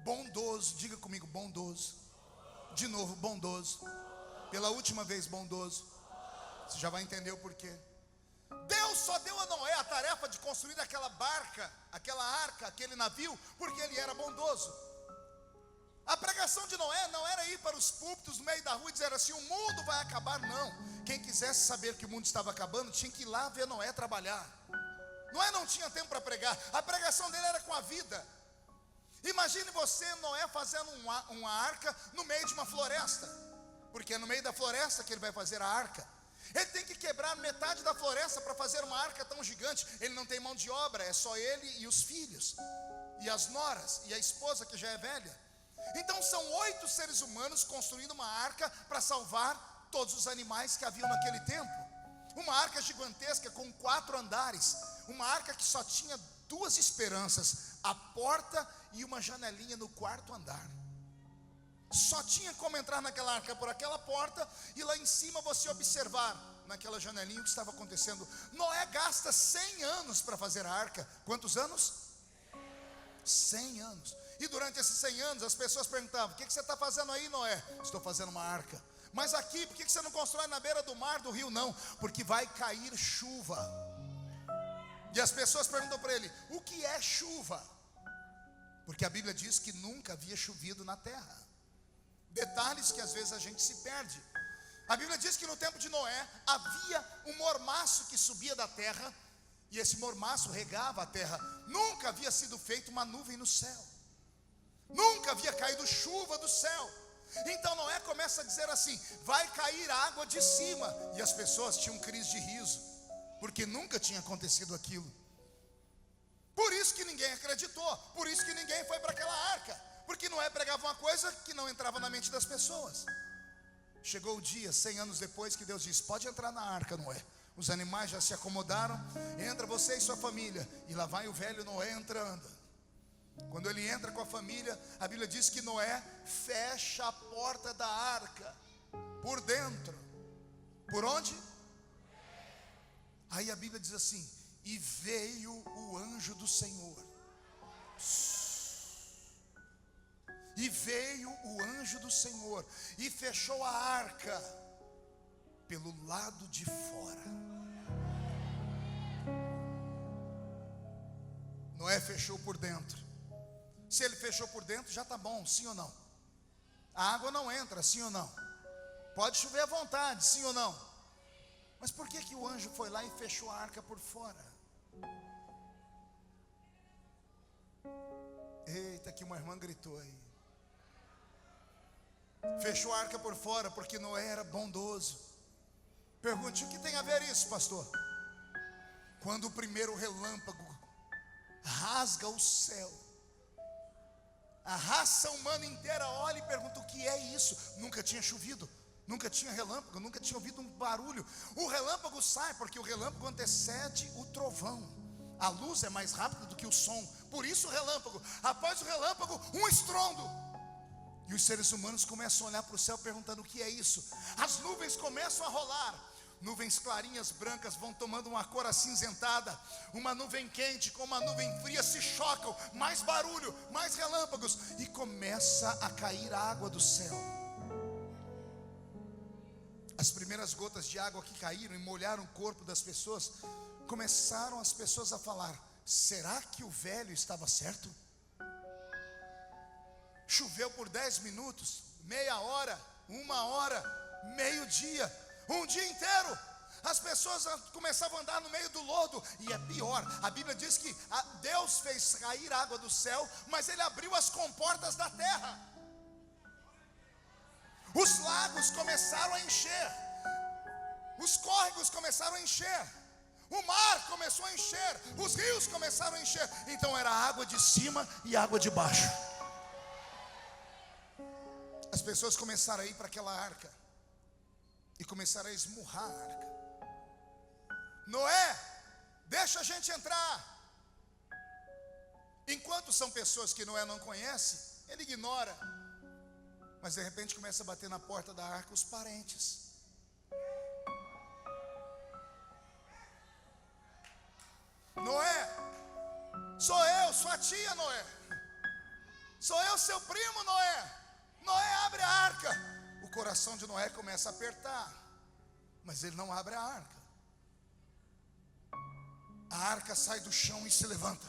bondoso. Diga comigo: bondoso. De novo, bondoso. Pela última vez, bondoso. Você já vai entender o porquê. Deus só deu a Noé a tarefa de construir aquela barca, aquela arca, aquele navio, porque ele era bondoso. A pregação de Noé não era ir para os púlpitos no meio da rua e dizer assim: o mundo vai acabar. Não. Quem quisesse saber que o mundo estava acabando tinha que ir lá ver Noé trabalhar. Noé não tinha tempo para pregar. A pregação dele era com a vida. Imagine você, Noé, fazendo uma arca no meio de uma floresta, porque é no meio da floresta que ele vai fazer a arca. Ele tem que quebrar metade da floresta para fazer uma arca tão gigante. Ele não tem mão de obra, é só ele e os filhos, e as noras, e a esposa que já é velha. Então são 8 seres humanos construindo uma arca para salvar todos os animais que haviam naquele tempo. Uma arca gigantesca com 4 andares, uma arca que só tinha 2 esperanças: a porta e uma janelinha no 4º andar. Só tinha como entrar naquela arca por aquela porta, e lá em cima você observar naquela janelinha o que estava acontecendo. Noé gasta 100 anos para fazer a arca. Quantos anos? 100 anos. E durante esses 100 anos as pessoas perguntavam: o que você está fazendo aí, Noé? Estou fazendo uma arca. Mas aqui, por que você não constrói na beira do mar, do rio? Não, porque vai cair chuva. E as pessoas perguntam para ele: o que é chuva? Porque a Bíblia diz que nunca havia chovido na terra. Detalhes que às vezes a gente se perde. A Bíblia diz que no tempo de Noé havia um mormaço que subia da terra, e esse mormaço regava a terra. Nunca havia sido feita uma nuvem no céu, nunca havia caído chuva do céu. Então Noé começa a dizer assim: vai cair água de cima. E as pessoas tinham crise de riso, porque nunca tinha acontecido aquilo. Por isso que ninguém acreditou, por isso que ninguém foi para aquela arca, porque Noé pregava uma coisa que não entrava na mente das pessoas. Chegou o dia, 100 anos depois, que Deus disse: pode entrar na arca, Noé. Os animais já se acomodaram, entra você e sua família. E lá vai o velho Noé entrando. Quando ele entra com a família, a Bíblia diz que Noé fecha a porta da arca por dentro. Por onde? Aí a Bíblia diz assim: e veio o anjo do Senhor. E veio o anjo do Senhor e fechou a arca pelo lado de fora. Noé fechou por dentro. Se ele fechou por dentro, já está bom, sim ou não? A água não entra, sim ou não? Pode chover à vontade, sim ou não? Mas por que o anjo foi lá e fechou a arca por fora? Eita, que uma irmã gritou aí. Fechou a arca por fora porque Noé era bondoso. Pergunte: o que tem a ver isso, pastor? Quando o primeiro relâmpago rasga o céu, a raça humana inteira olha e pergunta: o que é isso? Nunca tinha chovido, nunca tinha relâmpago, nunca tinha ouvido um barulho. O relâmpago sai porque o relâmpago antecede o trovão. A luz é mais rápida do que o som, por isso o relâmpago. Após o relâmpago, um estrondo. E os seres humanos começam a olhar para o céu perguntando: o que é isso? As nuvens começam a rolar. Nuvens clarinhas, brancas, vão tomando uma cor acinzentada. Uma nuvem quente com uma nuvem fria se chocam. Mais barulho, mais relâmpagos. E começa a cair água do céu. As primeiras gotas de água que caíram e molharam o corpo das pessoas, começaram as pessoas a falar: será que o velho estava certo? Choveu por 10 minutos, meia hora, 1 hora, meio-dia, um dia inteiro. As pessoas começavam a andar no meio do lodo. E é pior, a Bíblia diz que Deus fez cair água do céu, mas Ele abriu as comportas da terra. Os lagos começaram a encher, os córregos começaram a encher, o mar começou a encher, os rios começaram a encher. Então era água de cima e água de baixo. As pessoas começaram a ir para aquela arca e começaram a esmurrar a arca. Noé, deixa a gente entrar. Enquanto são pessoas que Noé não conhece, ele ignora. Mas de repente começa a bater na porta da arca os parentes. Noé, sou eu, sua tia, Noé. Sou eu, seu primo, Noé. Noé, abre a arca. O coração de Noé começa a apertar, mas ele não abre a arca. A arca sai do chão e se levanta.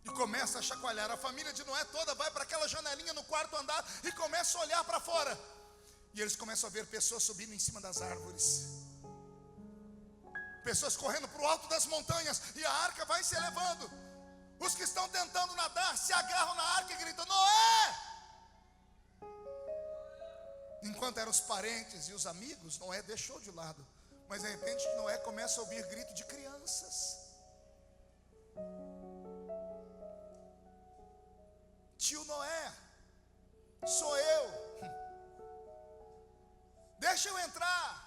e começa a chacoalhar. A família de Noé toda vai para aquela janelinha no quarto andar e começa a olhar para fora. E eles começam a ver pessoas subindo em cima das árvores, pessoas correndo para o alto das montanhas, e a arca vai se elevando. Os que estão tentando nadar se agarram na arca e gritam: Noé! Enquanto eram os parentes e os amigos, Noé deixou de lado. Mas de repente Noé começa a ouvir grito de crianças. Tio Noé, sou eu, deixa eu entrar.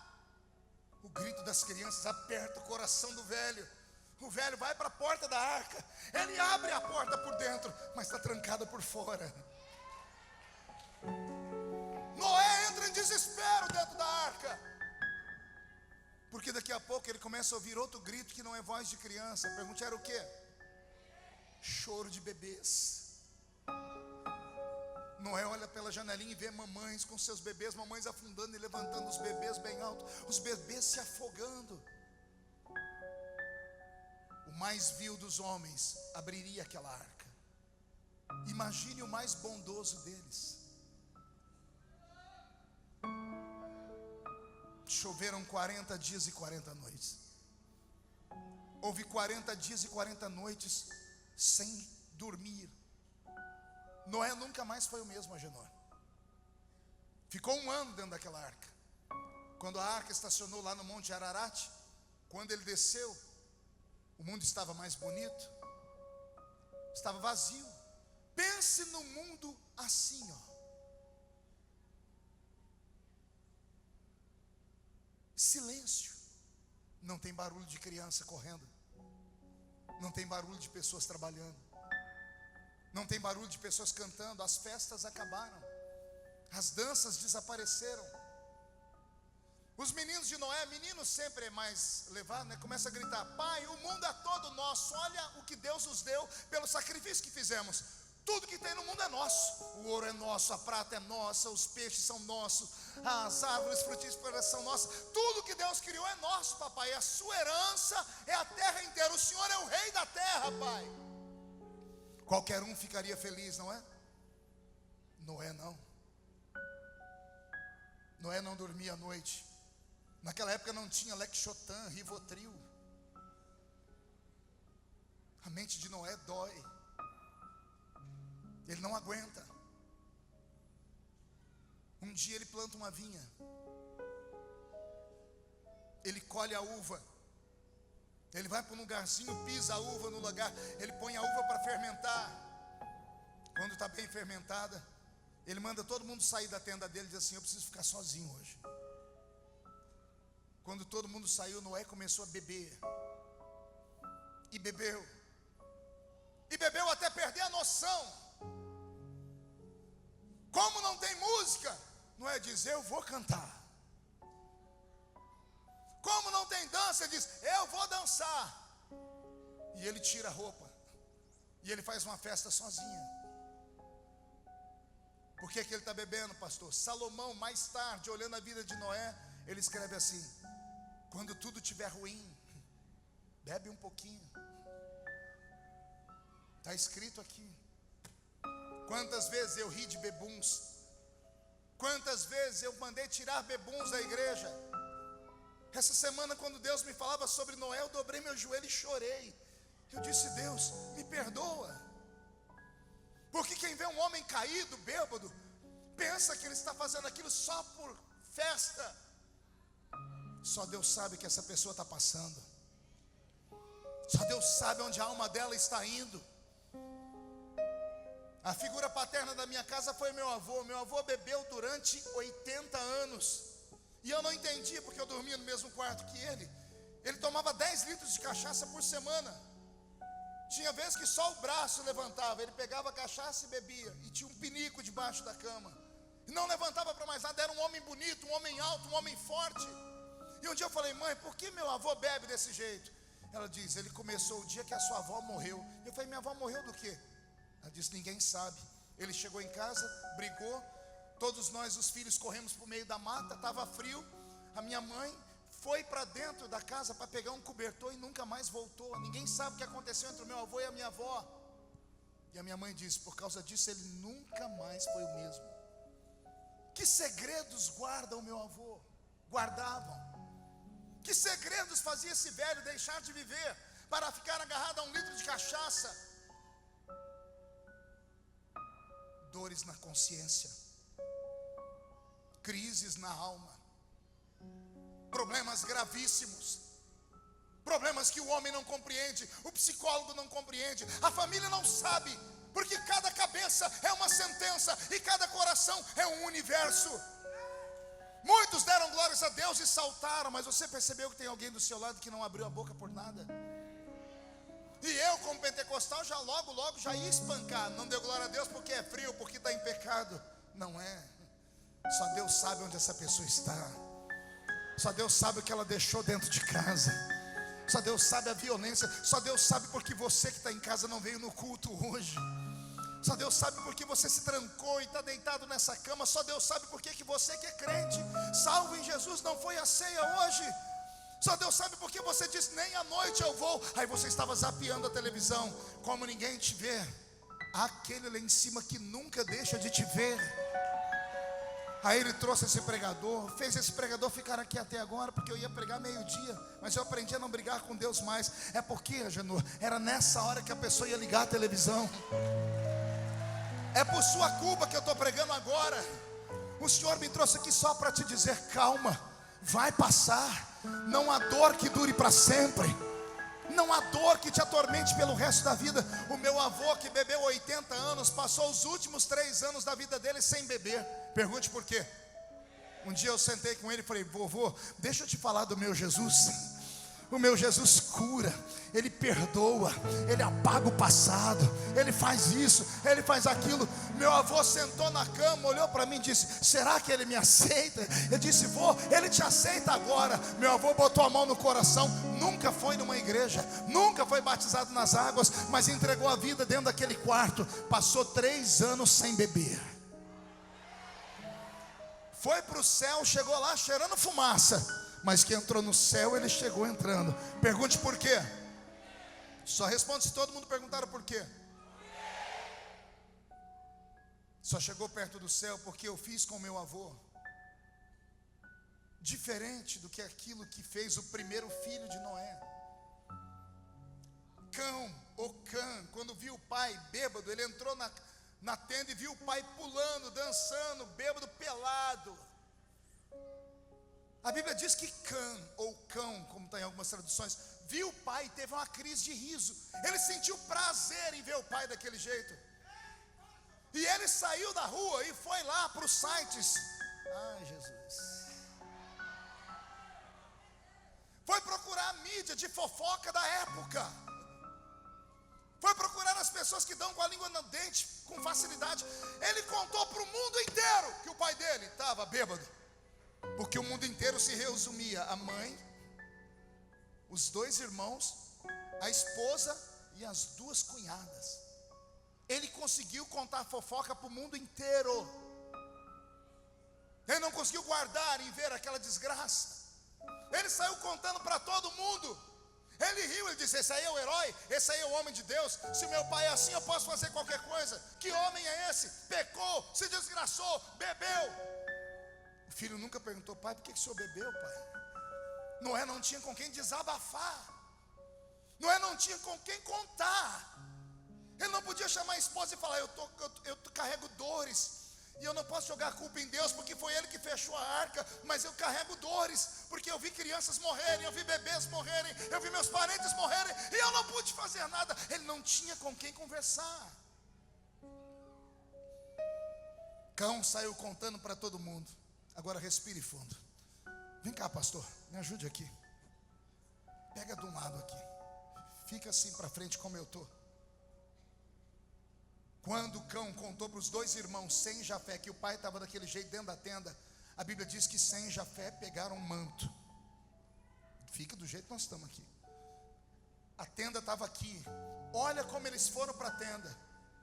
O grito das crianças aperta o coração do velho. O velho vai para a porta da arca, ele abre a porta por dentro, mas está trancada por fora. Noé entra em desespero dentro da arca, porque daqui a pouco ele começa a ouvir outro grito que não é voz de criança. Pergunte: era o quê? Choro de bebês. Noé olha pela janelinha e vê mamães com seus bebês, mamães afundando e levantando os bebês bem alto, os bebês se afogando. O mais vil dos homens abriria aquela arca. Imagine o mais bondoso deles. Choveram 40 dias e 40 noites. Houve 40 dias e 40 noites sem dormir. Noé nunca mais foi o mesmo, Agenor. Ficou 1 ano dentro daquela arca. Quando a arca estacionou lá no Monte Ararat, quando ele desceu, o mundo estava mais bonito, estava vazio. Pense no mundo assim, ó. Silêncio. Não tem barulho de criança correndo, não tem barulho de pessoas trabalhando, não tem barulho de pessoas cantando. As festas acabaram, as danças desapareceram. Os meninos de Noé, menino sempre é mais levado, né? Começa a gritar: pai, o mundo é todo nosso, olha o que Deus nos deu pelo sacrifício que fizemos. Tudo que tem no mundo é nosso. O ouro é nosso, a prata é nossa, os peixes são nossos, as árvores frutíferas são nossas. Tudo que Deus criou é nosso, papai. A sua herança é a terra inteira. O Senhor é o rei da terra, pai. Qualquer um ficaria feliz, não é? Noé não. Noé não dormia à noite. Naquela época não tinha Lexotan, Rivotril. A mente de Noé dói. Ele não aguenta. Um dia ele planta uma vinha, ele colhe a uva, ele vai para um lugarzinho, pisa a uva no lugar, ele põe a uva para fermentar. Quando está bem fermentada, ele manda todo mundo sair da tenda dele e diz assim: eu preciso ficar sozinho hoje. Quando todo mundo saiu, Noé começou a beber. E bebeu. E bebeu até perder a noção. Como não tem música, Noé diz: eu vou cantar. Como não tem dança, ele diz: eu vou dançar. E ele tira a roupa e ele faz uma festa sozinho. Por que ele está bebendo, pastor? Salomão, mais tarde, olhando a vida de Noé, ele escreve assim: quando tudo estiver ruim, bebe um pouquinho. Está escrito aqui. Quantas vezes eu ri de bebuns, quantas vezes eu mandei tirar bebuns da igreja. Essa semana, quando Deus me falava sobre Noé, eu dobrei meu joelho e chorei. Eu disse: Deus, me perdoa. Porque quem vê um homem caído, bêbado, pensa que ele está fazendo aquilo só por festa. Só Deus sabe que essa pessoa está passando. Só Deus sabe onde a alma dela está indo. A figura paterna da minha casa foi meu avô. Meu avô bebeu durante 80 anos. E eu não entendi, porque eu dormia no mesmo quarto que ele. Ele tomava 10 litros de cachaça por semana. Tinha vezes que só o braço levantava. Ele pegava a cachaça e bebia. E tinha um pinico debaixo da cama. E não levantava para mais nada. Era um homem bonito, um homem alto, um homem forte. E um dia eu falei: mãe, por que meu avô bebe desse jeito? Ela diz: ele começou o dia que a sua avó morreu. Eu falei: minha avó morreu do quê? Ela disse: ninguém sabe. Ele chegou em casa, brigou. Todos nós, os filhos, corremos para o meio da mata. Estava frio. A minha mãe foi para dentro da casa para pegar um cobertor e nunca mais voltou. Ninguém sabe o que aconteceu entre o meu avô e a minha avó. E a minha mãe disse: por causa disso ele nunca mais foi o mesmo. Que segredos guarda o meu avô? Guardavam. Que segredos fazia esse velho deixar de viver para ficar agarrado a 1 litro de cachaça? Dores na consciência, crises na alma, problemas gravíssimos, problemas que o homem não compreende, o psicólogo não compreende, a família não sabe, porque cada cabeça é uma sentença e cada coração é um universo. Muitos deram glórias a Deus e saltaram, mas você percebeu que tem alguém do seu lado que não abriu a boca por nada? E eu, como pentecostal, já logo já ia espancar. Não deu glória a Deus porque é frio, porque está em pecado. Não é. Só Deus sabe onde essa pessoa está. Só Deus sabe o que ela deixou dentro de casa. Só Deus sabe a violência. Só Deus sabe porque você que está em casa não veio no culto hoje. Só Deus sabe porque você se trancou e está deitado nessa cama. Só Deus sabe porque que você que é crente, salvo em Jesus, não foi à ceia hoje. Só Deus sabe porque você disse: nem à noite eu vou. Aí você estava zapeando a televisão. Como ninguém te vê, aquele lá em cima que nunca deixa de te ver. Aí ele trouxe esse pregador, fez esse pregador ficar aqui até agora, porque eu ia pregar meio-dia, mas eu aprendi a não brigar com Deus mais. É porque, Agenor, era nessa hora que a pessoa ia ligar a televisão. É por sua culpa que eu estou pregando agora. O Senhor me trouxe aqui só para te dizer: calma, vai passar. Não há dor que dure para sempre. Não há dor que te atormente pelo resto da vida. O meu avô, que bebeu 80 anos, passou os últimos 3 anos da vida dele sem beber. Pergunte por quê. Um dia eu sentei com ele e falei: vovô, deixa eu te falar do meu Jesus. O meu Jesus cura, Ele perdoa, Ele apaga o passado, Ele faz isso, Ele faz aquilo. Meu avô sentou na cama, olhou para mim e disse: será que Ele me aceita? Eu disse: vô, Ele te aceita agora. Meu avô botou a mão no coração, nunca foi numa igreja, nunca foi batizado nas águas, mas entregou a vida dentro daquele quarto. Passou 3 anos sem beber. Foi para o céu, chegou lá cheirando fumaça. Mas que entrou no céu, ele chegou entrando. Pergunte por quê. Só responde se todo mundo perguntar por quê. Só chegou perto do céu porque eu fiz com meu avô diferente do que aquilo que fez o primeiro filho de Noé. Cão, ou Cã, quando viu o pai bêbado, ele entrou na tenda e viu o pai pulando, dançando, bêbado, pelado. A Bíblia diz que Cã, ou Cão, como está em algumas traduções, viu o pai e teve uma crise de riso. Ele sentiu prazer em ver o pai daquele jeito. E ele saiu da rua e foi lá para os sites. Ai, Jesus. Foi procurar a mídia de fofoca da época. Foi procurar as pessoas que dão com a língua no dente com facilidade. Ele contou para o mundo inteiro que o pai dele estava bêbado. Porque o mundo inteiro se resumia a mãe, os 2 irmãos, a esposa e as 2 cunhadas. Ele conseguiu contar fofoca para o mundo inteiro. Ele não conseguiu guardar e ver aquela desgraça. Ele saiu contando para todo mundo. Ele riu, ele disse: esse aí é o herói, esse aí é o homem de Deus. Se meu pai é assim, eu posso fazer qualquer coisa. Que homem é esse? Pecou, se desgraçou, bebeu. O filho nunca perguntou: pai, por que o senhor bebeu, pai? Noé não tinha com quem desabafar. Noé não tinha com quem contar. Ele não podia chamar a esposa e falar: eu carrego dores, e eu não posso jogar a culpa em Deus, porque foi Ele que fechou a arca. Mas eu carrego dores, porque eu vi crianças morrerem, eu vi bebês morrerem, eu vi meus parentes morrerem, e eu não pude fazer nada. Ele não tinha com quem conversar. Cão saiu contando para todo mundo. Agora respire fundo. Vem cá, pastor, me ajude aqui. Pega de um lado aqui. Fica assim para frente como eu estou. Quando Cão contou para os 2 irmãos, Sem e Jafé, que o pai estava daquele jeito dentro da tenda, a Bíblia diz que Sem e Jafé pegaram um manto. Fica do jeito que nós estamos aqui. A tenda estava aqui. Olha como eles foram para a tenda.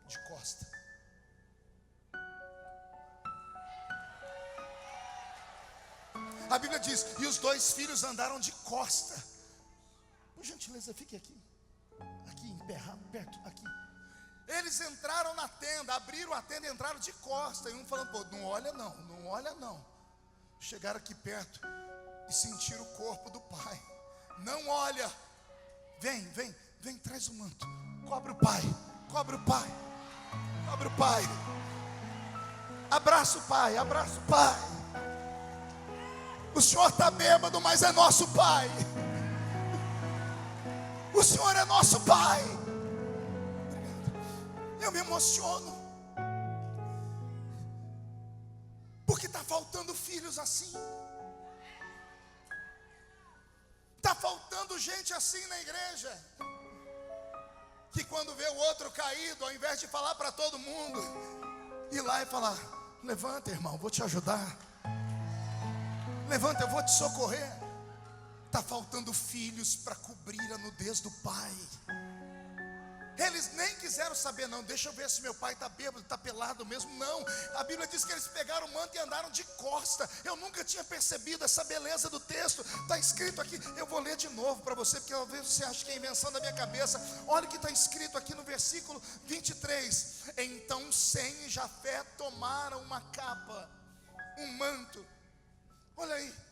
De costa. A Bíblia diz: e os 2 filhos andaram de costa. Por gentileza, fique aqui. Aqui, em pé, perto, aqui. Eles entraram na tenda, abriram a tenda e entraram de costa. E um falando, pô, não olha não, não olha não. Chegaram aqui perto e sentiram o corpo do pai. Não olha. Vem, traz o manto. Cobre o pai, cobre o pai, cobre o pai. Abraça o pai, abraça o pai. O Senhor está bêbado, mas é nosso pai. O Senhor é nosso pai. Eu me emociono, porque está faltando filhos assim. Está faltando gente assim na igreja, que quando vê o outro caído, ao invés de falar para todo mundo, ir lá e falar: levanta, irmão, vou te ajudar. Levanta, eu vou te socorrer. Está faltando filhos para cobrir a nudez do pai. Eles nem quiseram saber, não, deixa eu ver se meu pai está bêbado, está pelado mesmo. Não, a Bíblia diz que eles pegaram o manto e andaram de costa. Eu nunca tinha percebido essa beleza do texto. Está escrito aqui, eu vou ler de novo para você, porque talvez você ache que é invenção da minha cabeça. Olha o que está escrito aqui no versículo 23. Então Sem e Jafé tomaram uma capa, um manto. Olha aí.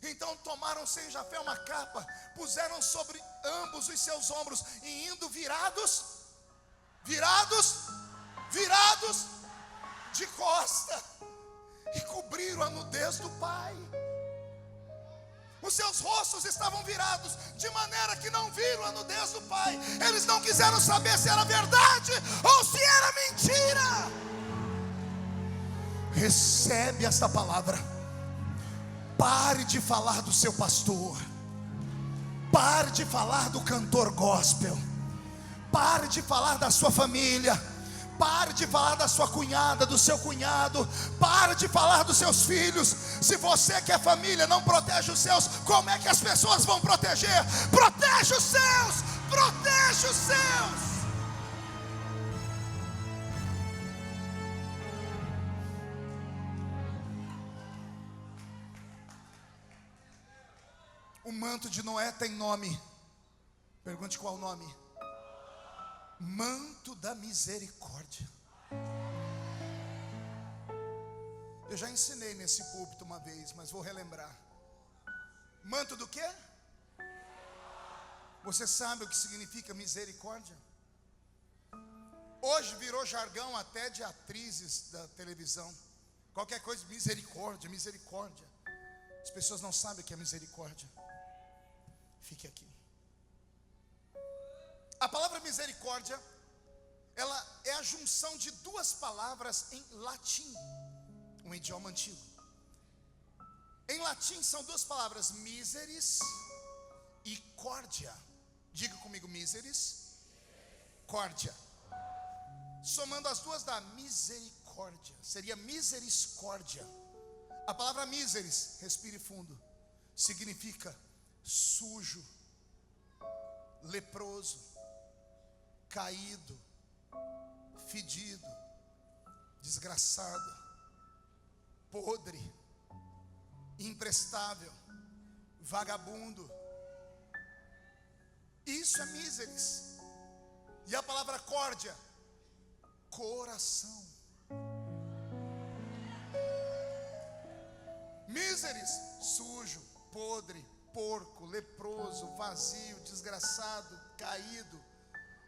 Então tomaram Sem e Jafé uma capa, puseram sobre ambos os seus ombros, e indo virados de costa, e cobriram a nudez do pai. Os seus rostos estavam virados, de maneira que não viram a nudez do pai. Eles não quiseram saber se era verdade ou se era mentira. Recebe esta palavra. Pare de falar do seu pastor. Pare de falar do cantor gospel. Pare de falar da sua família. Pare de falar da sua cunhada, do seu cunhado. Pare de falar dos seus filhos. Se você que é família não protege os seus, como é que as pessoas vão proteger? Protege os seus! Protege os seus! O manto de Noé tem nome. Pergunte qual o nome. Manto da misericórdia. Eu já ensinei nesse púlpito uma vez, mas vou relembrar. Manto do quê? Você sabe o que significa misericórdia? Hoje virou jargão até de atrizes da televisão. Qualquer coisa, misericórdia, misericórdia. As pessoas não sabem o que é misericórdia. Fique aqui. A palavra misericórdia, ela é a junção de duas palavras em latim, um idioma antigo. Em latim são duas palavras, miseris e cordia. Diga comigo, miseris, cordia. Somando as duas dá misericórdia. Seria misericórdia. A palavra miseris, respire fundo, significa sujo, leproso, caído, fedido, desgraçado, podre, imprestável, vagabundo. Isso é miseris. E a palavra córdia, coração. Miseris, sujo, podre, porco, leproso, vazio, desgraçado, caído.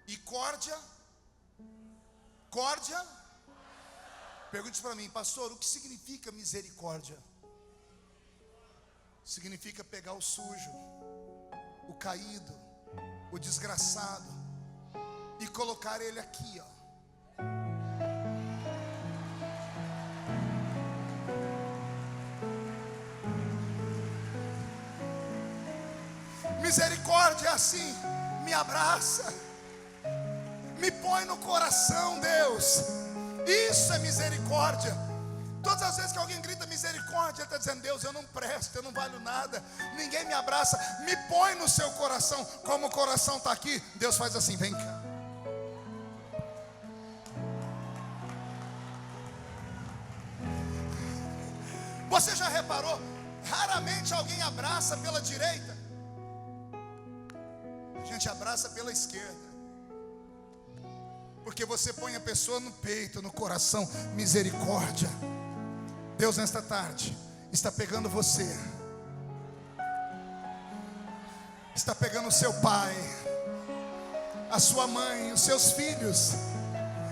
E córdia? Córdia? Pergunte para mim, pastor, o que significa misericórdia? Significa pegar o sujo, o caído, o desgraçado e colocar ele aqui, ó. Misericórdia é assim, me abraça, me põe no coração, Deus. Isso é misericórdia. Todas as vezes que alguém grita misericórdia, ele está dizendo: Deus, eu não presto, eu não valho nada, ninguém me abraça. Me põe no seu coração. Como o coração está aqui, Deus faz assim: vem cá. Você já reparou? Raramente alguém abraça pela direita. A gente abraça pela esquerda. Porque você põe a pessoa no peito, no coração. Misericórdia. Deus nesta tarde está pegando você, está pegando o seu pai, a sua mãe, os seus filhos.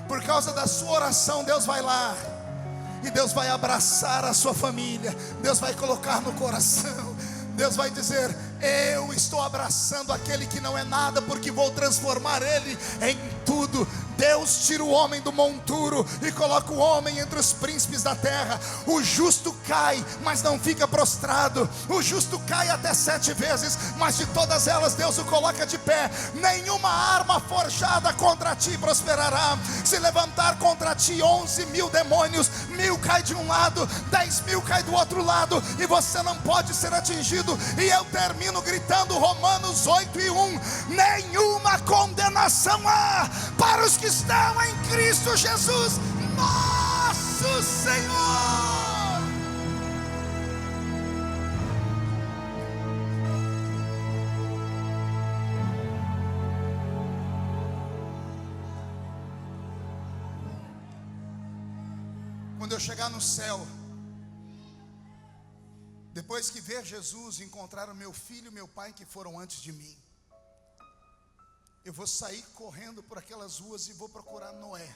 Por causa da sua oração, Deus vai lá e Deus vai abraçar a sua família. Deus vai colocar no coração. Deus vai dizer: eu estou abraçando aquele que não é nada, porque vou transformar ele em tudo. Deus tira o homem do monturo e coloca o homem entre os príncipes da terra. O justo cai, mas não fica prostrado. O justo cai até 7 vezes, mas de todas elas Deus o coloca de pé. Nenhuma arma forjada contra ti prosperará. Se levantar contra ti 11.000 demônios, 1.000 cai de um lado, 10.000 cai do outro lado, e você não pode ser atingido. E eu termino gritando Romanos 8:1: nenhuma condenação há para os que estão em Cristo Jesus, nosso Senhor. Quando eu chegar no céu, depois que ver Jesus, encontrar o meu filho e meu pai que foram antes de mim, eu vou sair correndo por aquelas ruas e vou procurar Noé.